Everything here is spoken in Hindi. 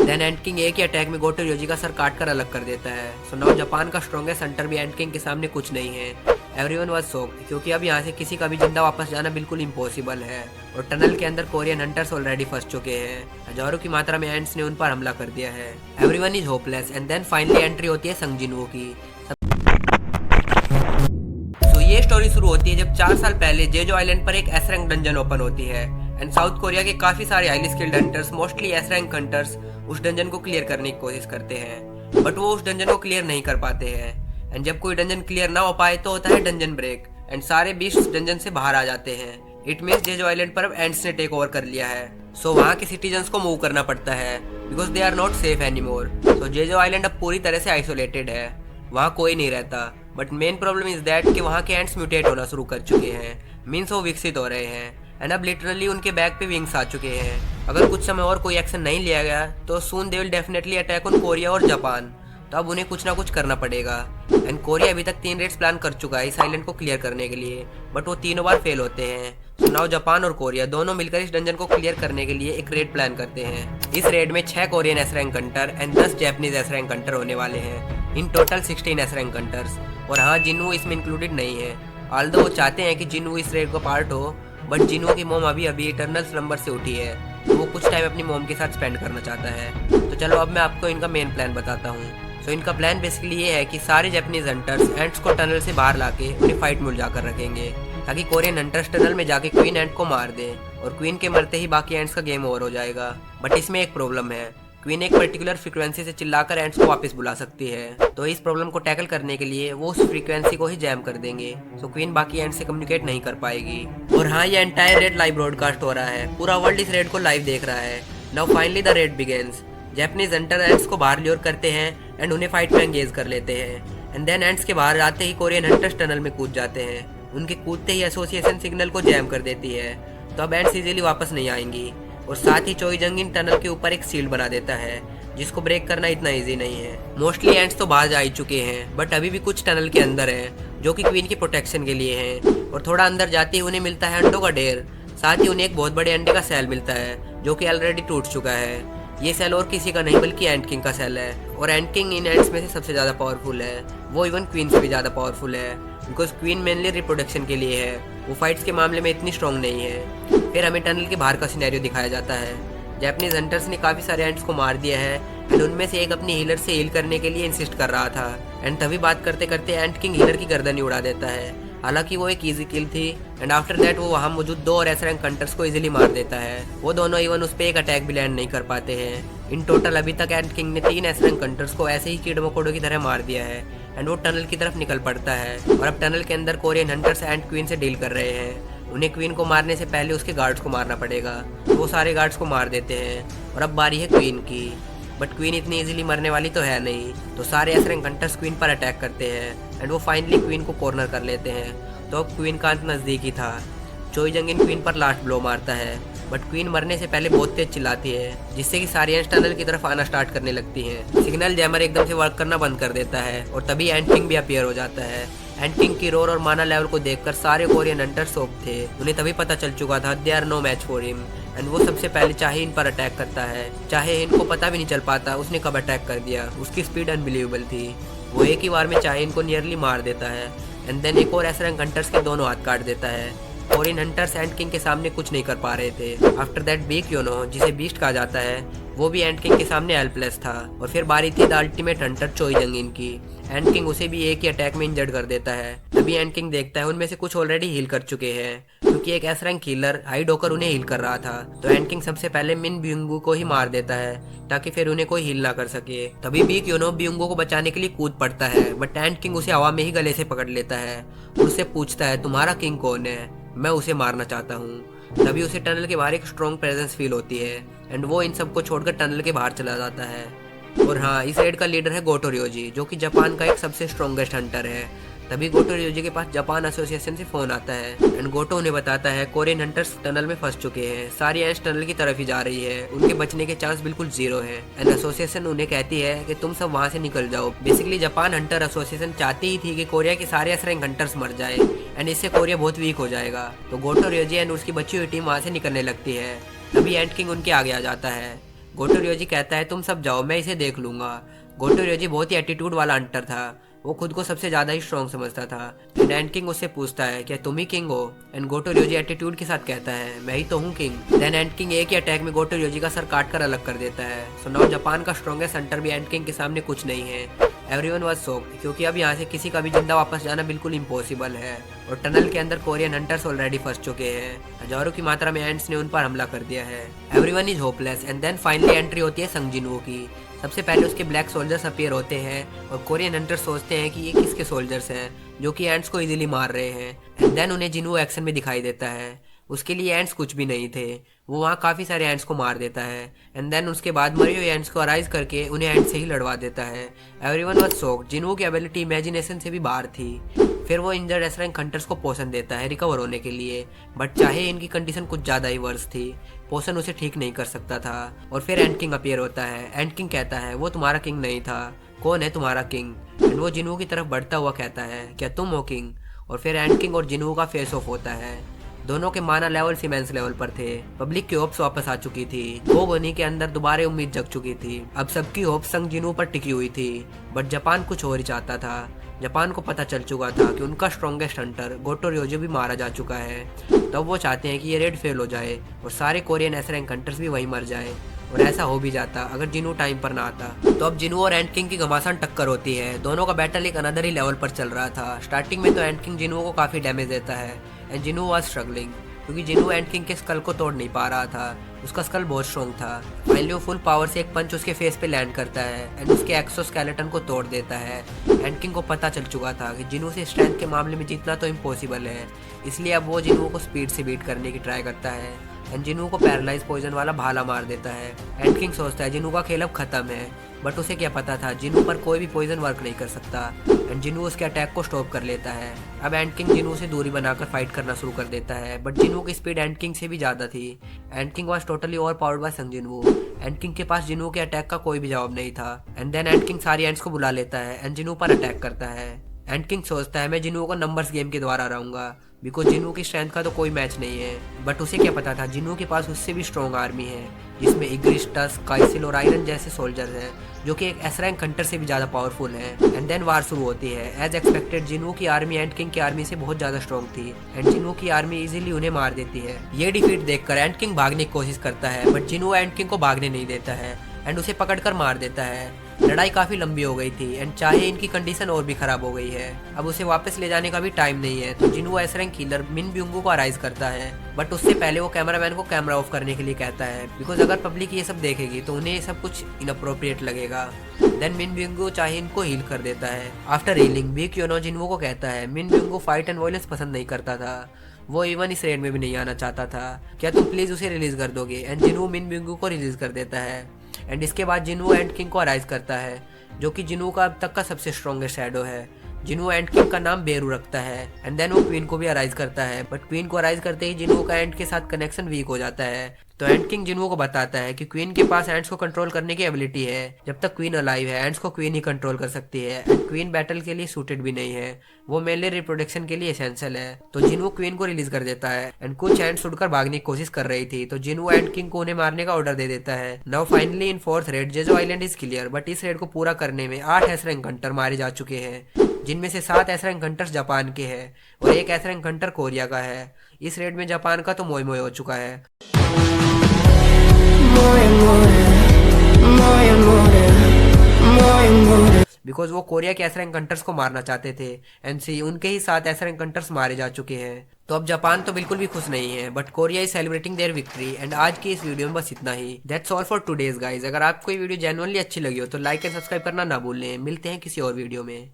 देन एंड किंग एक ही अटैक में गोटो योजी का सर काट कर अलग कर देता है। सो नाउ जापान का स्ट्रॉन्गेस्ट हंटर भी एंड किंग के सामने कुछ नहीं है। एवरीवन वाज शॉक्ड क्योंकि अब यहाँ से किसी का भी जिंदा वापस जाना बिल्कुल इम्पॉसिबल है और टनल के अंदर कोरियन हंटर्स ऑलरेडी फंस चुके हैं। हजारों की मात्रा में एंड्स ने उन पर हमला कर दिया है। Everyone is hopeless and then finally entry होती है संग जिनवो की। ये स्टोरी शुरू होती है जब 4 साल पहले जेजो आइलैंड पर एक एस रैंक डंजन ओपन होती है एंड साउथ कोरिया के काफी सारे highly skilled hunters mostly S rank hunters उस डंजन को क्लियर करने की कोशिश करते हैं बट वो उस डंजन को क्लियर नहीं कर पाते हैं एंड जब कोई डंजन क्लियर ना हो पाए तो होता है डंजन ब्रेक एंड सारे बीस्ट डंजन से बाहर आ जाते हैं। इट मींस जेजो आइलैंड पर अब एंड्स ने टेक ओवर कर लिया है। सो वहाँ के सिटीजन्स को मूव करना पड़ता है because they are not safe anymore. So Jeju island अब पूरी तरह से आइसोलेटेड है, वहाँ कोई नहीं रहता। But main problem is that कि वहाँ के एंड्स म्यूटेट होना शुरू कर चुके हैं, मीन्स वो विकसित हो रहे हैं एंड अब लिटरली उनके बैक पे विंग्स आ चुके हैं। अगर कुछ समय और कोई एक्शन नहीं लिया गया तो soon they will definitely attack on Korea और जापान। तो अब उन्हें कुछ ना कुछ करना पड़ेगा एंड कोरिया अभी तक 3 रेड्स प्लान कर चुका है इस आइलैंड को क्लियर करने के लिए बट वो तीनों बार फेल होते हैं। तो नाउ जापान और कोरिया दोनों मिलकर इस डंजन को क्लियर करने के लिए एक रेड प्लान करते हैं। इस रेड में 6 Korean S rank Hunter and 10 Japanese S rank Hunter होने वाले हैं। In total 16 S rank hunters और हाँ जिनवो इसमें इंक्लूडेड नहीं है। ऑल्दो वो चाहते हैं कि जिनवो इस रेड का पार्ट हो बट जिनवो की मोम अभी इटर्नल नंबर से उठी है तो वो कुछ टाइम अपनी मोम के साथ स्पेंड करना चाहता है। तो चलो अब मैं आपको इनका मेन प्लान बताता हूँ। सो इनका प्लान बेसिकली ये है कि सारे जापानीज हंटर्स एंट्स को टनल से बाहर लाके उन्हें फाइट में उलझा कर रखेंगे ताकि कोरियन हंटर्स टनल में जाके क्वीन एंट को मार दे और क्वीन के मरते ही बाकी एंट्स का गेम ओवर हो जाएगा। बट इसमें एक प्रॉब्लम है, क्वीन एक पर्टिकुलर फ्रीक्वेंसी से चिल्लाकर एंट्स को वापस बुला सकती है। तो इस प्रॉब्लम को टैकल करने के लिए वो उस फ्रीक्वेंसी को ही जैम कर देंगे तो क्वीन बाकी एंट्स से कम्युनिकेट नहीं कर पाएगी। और हाँ ये एंटायर रेड लाइव ब्रॉडकास्ट हो रहा है, पूरा वर्ल्ड इस रेड को लाइव देख रहा है। Now finally the red begins. Japanese Hunter ants को बाहर ल्योर करते हैं एंड उन्हें फाइट में एंगेज कर लेते हैं एंड देन एंट्स के बाहर आते ही कोरियन हंटर्स टनल में कूद जाते हैं। उनके कूदते ही एसोसिएशन सिग्नल को जैम कर देती है तो अब एंट्स इजीली वापस नहीं आएंगी और साथ ही चोई जंग इन टनल के ऊपर एक सील्ड बना देता है जिसको ब्रेक करना इतना इजी नहीं है। मोस्टली एंट्स तो बाहर जा ही चुके हैं बट अभी भी कुछ टनल के अंदर हैं जो कि क्वीन की प्रोटेक्शन के लिए हैं और थोड़ा अंदर जाते ही उन्हें मिलता है अंडों का ढेर। साथ ही उन्हें एक बहुत बड़े अंडे का सेल मिलता है जो कि ऑलरेडी टूट चुका है। ये सेल और किसी का नहीं बल्कि एंट किंग का सेल है और एंट किंग इन एंट्स में से सबसे ज़्यादा पावरफुल है। वो इवन क्वीन से भी ज़्यादा पावरफुल है बिकॉज क्वीन मेनली रिप्रोडक्शन के लिए है, वो फाइट्स के मामले में इतनी स्ट्रॉन्ग नहीं है। फिर हमें टनल के बाहर का सिनेरियो दिखाया जाता है। जापानीज हंटर्स ने काफ़ी सारे एंट्स को मार दिया है एंड उनमें से एक अपनी हीलर से हील करने के लिए इंसिस्ट कर रहा था एंड तभी बात करते करते एंट किंग हीलर की गर्दन ही उड़ा देता है। हालांकि वो एक इजी किल थी एंड आफ्टर दैट वो वहाँ मौजूद 2 और एस रैंक हंटर्स को इजीली मार देता है। वो दोनों इवन उस पर एक अटैक भी लैंड नहीं कर पाते हैं। इन टोटल अभी तक एंट किंग ने 3 एस रैंक हंटर्स को ऐसे ही कीड़े मकोड़ों की तरह मार दिया है एंड वो टनल की तरफ निकल पड़ता है और अब टनल के अंदर कोरियन हंटर्स एंट क्वीन से डील कर रहे हैं। उन्हें क्वीन को मारने से पहले उसके गार्ड्स को मारना पड़ेगा तो वो सारे गार्ड्स को मार देते हैं और अब बारी है क्वीन की। बट क्वीन इतनी इजीली मरने वाली तो है नहीं तो सारे एस रैंक हंटर्स क्वीन पर अटैक करते हैं एंड वो फाइनली क्वीन को कॉर्नर कर लेते हैं। तो अब क्वीन का अंत नज़दीक ही था। चोई जंग इन क्वीन पर लास्ट ब्लो मारता है बट क्वीन मरने से पहले बहुत तेज चिल्लाती है जिससे कि सारी एंट्स टनल की तरफ आना स्टार्ट करने लगती हैं। सिग्नल जैमर एकदम से वर्क करना बंद कर देता है और तभी एंट किंग भी अपीयर हो जाता है। एंट किंग की रोर और माना लेवल को देखकर सारे कोरियन हंटर शॉक थे। उन्हें तभी पता चल चुका था they are no match for him and वो सबसे पहले चाहे इन पर अटैक करता है, चाहे इनको पता भी नहीं चल पाता उसने कब अटैक कर दिया। उसकी स्पीड अनबिलीवेबल थी। वो एक ही बार में चाहे इनको नियरली मार देता है एंड देन एक और एस रैंक हंटर्स के दोनों हाथ काट देता है। कोरियन हंटर्स एंट किंग के सामने कुछ नहीं कर पा रहे थे। आफ्टर दैट बीक योनो जिसे बीस्ट कहा जाता है वो भी एंट किंग के सामने हेल्पलेस था और फिर बारी थी द अल्टीमेट हंटर चोई जंग इन की। एंट किंग उसे भी एक ही अटैक में इंजर्ड कर देता है। तभी एंट किंग देखता है उनमें से कुछ ऑलरेडी हील कर चुके हैं क्योंकि एक एस रैंक हीलर हाइड होकर उन्हें हील कर रहा था। तो एंट किंग सबसे पहले मिन ब्यूंगू को ही मार देता है ताकि फिर उन्हें कोई हील ना कर सके। तभी बीक योनो ब्यूंगू को बचाने के लिए कूद पड़ता है बट एंट किंग उसे हवा में ही गले से पकड़ लेता है और उससे पूछता है तुम्हारा किंग कौन है, मैं उसे मारना चाहता हूँ। तभी उसे टनल के बाहर एक स्ट्रॉन्ग प्रेजेंस फील होती है एंड वो इन सबको छोड़कर टनल के बाहर चला जाता है। और हाँ इस रेड का लीडर है गोटो रियोजी जो कि जापान का एक सबसे स्ट्रॉन्गेस्ट हंटर है। तभी गोटो रियोजी के पास जापान एसोसिएशन से फोन आता है एंड गोटो उन्हें बताता है कोरियन हंटर्स टनल में फंस चुके हैं, सारी एंट्स टनल की तरफ ही जा रही है, उनके बचने के चांस बिल्कुल 0 है एंड एसोसिएशन उन्हें कहती है कि तुम सब वहाँ से निकल जाओ। बेसिकली जापान हंटर एसोसिएशन चाहती ही थी कि कोरिया के सारे एस रैंक हंटर्स मर जाए एंड इससे कोरिया बहुत वीक हो जाएगा। तो गोटो रियोजी एंड उसकी बची हुई टीम वहाँ से निकलने लगती है। तभी एंट किंग उनके आगे आ जाता है गोटो रियोजी कहता है तुम सब जाओ, मैं इसे देख लूंगा। गोटो रियोजी बहुत ही एटीट्यूड वाला हंटर था, वो खुद को सबसे ज्यादा ही स्ट्रॉन्ग समझता था। एंड किंग उससे पूछता है क्या तुम ही किंग हो? एंड गोटो रियोजी एटीट्यूड के साथ कहता है मैं ही तो हूँ किंग। देन एंड किंग एक ही अटैक में गोटो रियोजी का सर काट कर अलग कर देता है। सो नाउ जापान का स्ट्रॉन्गेस्ट हंटर भी एंड किंग के सामने कुछ नहीं है। एवरीवन वाज शॉक्ड, क्योंकि अब यहाँ से किसी का भी जिंदा वापस जाना बिल्कुल इम्पॉसिबल है और टनल के अंदर कोरियन हंटर्स ऑलरेडी फंस चुके हैं। हजारों की मात्रा में एंट्स ने उन पर हमला कर दिया है। Everyone is hopeless and then finally entry होती है संग जिनवो की। सबसे पहले उसके ब्लैक सोल्जर्स अपीयर होते हैं और कोरियन हंटर्स सोचते हैं कि ये किसके सोल्जर्स हैं जो कि एंट्स को इजीली मार रहे हैं। एंड देन उन्हें जिनवो एक्शन में दिखाई देता है। उसके लिए एंट्स कुछ भी नहीं थे, वो वहाँ काफ़ी सारे एंट्स को मार देता है। एंड देन उसके बाद मरे हुए एंट्स को अराइज करके उन्हें एंट्स से ही लड़वा देता है। एवरीवन वाज शॉक्ड, जिनवो की एबिलिटी इमेजिनेशन से भी बाहर थी। फिर वो इंजर्ड एस रैंक हंटर्स को पोशन देता है रिकवर होने के लिए, बट चाहे इनकी कंडीशन कुछ ज़्यादा ही वर्स थी, पोशन उसे ठीक नहीं कर सकता था। और फिर एंड किंग अपीयर होता है। एंड किंग कहता है वो तुम्हारा किंग नहीं था, कौन है तुम्हारा किंग? एंड वो जिनवो की तरफ बढ़ता हुआ कहता है क्या तुम हो किंग? और फिर एंड किंग और जिनवो का फेस ऑफ होता है। दोनों के माना लेवल सीमेंस लेवल पर थे। पब्लिक की होप्स वापस आ चुकी थी। वो बनी के अंदर दोबारा उम्मीद जग चुकी थी। अब सबकी होप्स संग जिनवो पर टिकी हुई थी, बट जापान कुछ और ही चाहता था। जापान को पता चल चुका था कि उनका स्ट्रॉन्गेस्ट हंटर गोटो रियोजी भी मारा जा चुका है। तब वो चाहते हैं कि ये रेड फेल हो जाए और सारे कोरियन एस रैंक हंटर्स भी वहीं मर जाए। और ऐसा हो भी जाता अगर जिनवो टाइम पर ना आता। तो अब जिनवो और एंड किंग की घमासान टक्कर होती है। दोनों का बैटल एक अनदर ही लेवल पर चल रहा था। स्टार्टिंग में तो एंड किंग जिनवो को काफी डैमेज देता है एंड जिनवो वाज स्ट्रगलिंग, क्योंकि जिनवो एंड किंग के स्कल को तोड़ नहीं पा रहा था। उसका स्कल बहुत स्ट्रॉन्ग था। फाइनली वो फुल पावर से एक पंच उसके फेस पे लैंड करता है एंड उसके एक्सोस्केलेटन को तोड़ देता है। एंड किंग को पता चल चुका था कि जिनवो से स्ट्रेंथ के मामले में जीतना तो इम्पॉसिबल है, इसलिए अब वो जिनवो को स्पीड से बीट करने की ट्राई करता है एंड जिनवो को पैरालाइज पॉइजन वाला भाला मार देता है। एंड किंग सोचता है जिनवो का खेल अब खत्म है, बट उसे क्या पता था जिनवो पर कोई भी पॉइजन वर्क नहीं कर सकता एंड जिनवो उसके अटैक को स्टॉप कर लेता है। अब एंड किंग जिनवो से दूरी बनाकर फाइट करना शुरू कर देता है, बट जिनवो की स्पीड एंड किंग से भी ज्यादा थी। And king was totally over powered by संग जिनवो। एंड किंग के पास जिनवो के अटैक का कोई भी जवाब नहीं था। एंड देन एंड किंग सारी एंड्स को बुला लेता है एंड जिनवो पर अटैक करता है। एंड किंग सोचता है मैं जिनवो को नंबर्स गेम के द्वारा हराऊंगा, बिकॉज जिनवो की स्ट्रेंथ का तो कोई मैच नहीं है। बट उसे क्या पता था जिनवो के पास उससे भी स्ट्रॉन्ग आर्मी है, जिसमें इग्रिस, टस्क, काइसिल और आयरन जैसे सोल्जर्स हैं जो कि एक एस रैंक हंटर से भी ज्यादा पावरफुल है। एंड देन वार शुरू होती है। एज एक्सपेक्टेड जिनवो की आर्मी एंड किंग की आर्मी से बहुत ज्यादा स्ट्रॉन्ग थी एंड जिनवो की आर्मी इजीली उन्हें मार देती है। ये डिफीट देखकर एंड किंग भागने की कोशिश करता है, बट जिनवो एंड किंग को भागने नहीं देता है एंड उसे पकड़कर मार देता है। लड़ाई काफी लंबी हो गई थी एंड चाहे इनकी कंडीशन और भी खराब हो गई है, अब उसे वापस ले जाने का भी टाइम नहीं है। तो जिनवो एस रैंक किलर मिन ब्यूंगो को अराइज करता है, बट उससे पहले वो कैमरामैन को कैमरा ऑफ करने के लिए कहता है, बिकॉज अगर पब्लिक ये सब देखेगी तो उन्हें ये सब कुछ इनअप्रोप्रिएट लगेगा। देन मिन ब्यूंगो चाहे इनको हील कर देता है। आफ्टर हीलिंग बिग योनो जिनवो को कहता है मिन ब्यूंगो फाइट एंड वायलेंस पसंद नहीं करता था, वो इवन इस रेड में भी नहीं आना चाहता था, क्या तुम प्लीज उसे रिलीज कर दोगे? एंड जिनवो मिन ब्यूंगो को रिलीज कर देता है। एंड इसके बाद जिनवो एंड किंग को अराइज करता है, जो कि जिनवो का अब तक का सबसे स्ट्रॉन्गेस्ट शैडो है। जिनवो एंड किंग का नाम बेरू रखता है एंड देन वो क्वीन को भी अराइज करता है, बट क्वीन को अराइज करते ही जिनवो का एंड के साथ कनेक्शन वीक हो जाता है। तो एंड किंग जिनवो को बताता है कि क्वीन के पास एंड्स को कंट्रोल करने की एबिलिटी है। जब तक क्वीन अलाइव है एंड्स को क्वीन ही कंट्रोल कर सकती है एंड क्वीन बैटल के लिए सूटेड भी नहीं है, वो मेनली रिप्रोडक्शन के लिए एसेंशियल है। तो जिनवो क्वीन को रिलीज कर देता है एंड कुछ एंड्स उड़कर भागने की कोशिश कर रही थी, तो जिनवो एंड किंग को उन्हें मारने का ऑर्डर दे देता है। Now finally in fourth red Jeju island is clear, but इस रेड को पूरा करने में 8 एस रैंक हंटर मारे जा चुके हैं, जिनमें से 7 एस रैंक हंटर्स जापान के हैं और 1 एस रैंक हंटर कोरिया का है। इस रेड में जापान का तो मोय मोय हो चुका है। बिकॉज वो कोरिया के एस रैंक हंटर्स को मारना चाहते थे एंड सी उनके ही 7 एस रैंक हंटर्स मारे जा चुके हैं। तो अब जापान तो बिल्कुल भी खुश नहीं है, but Korea is celebrating their victory. And आज की इस वीडियो में बस इतना ही। That's all for today's guys. अगर आपको ये वीडियो जेन्युइनली अच्छी लगी हो तो लाइक एंड सब्सक्राइब करना ना भूलें। मिलते हैं किसी और वीडियो में।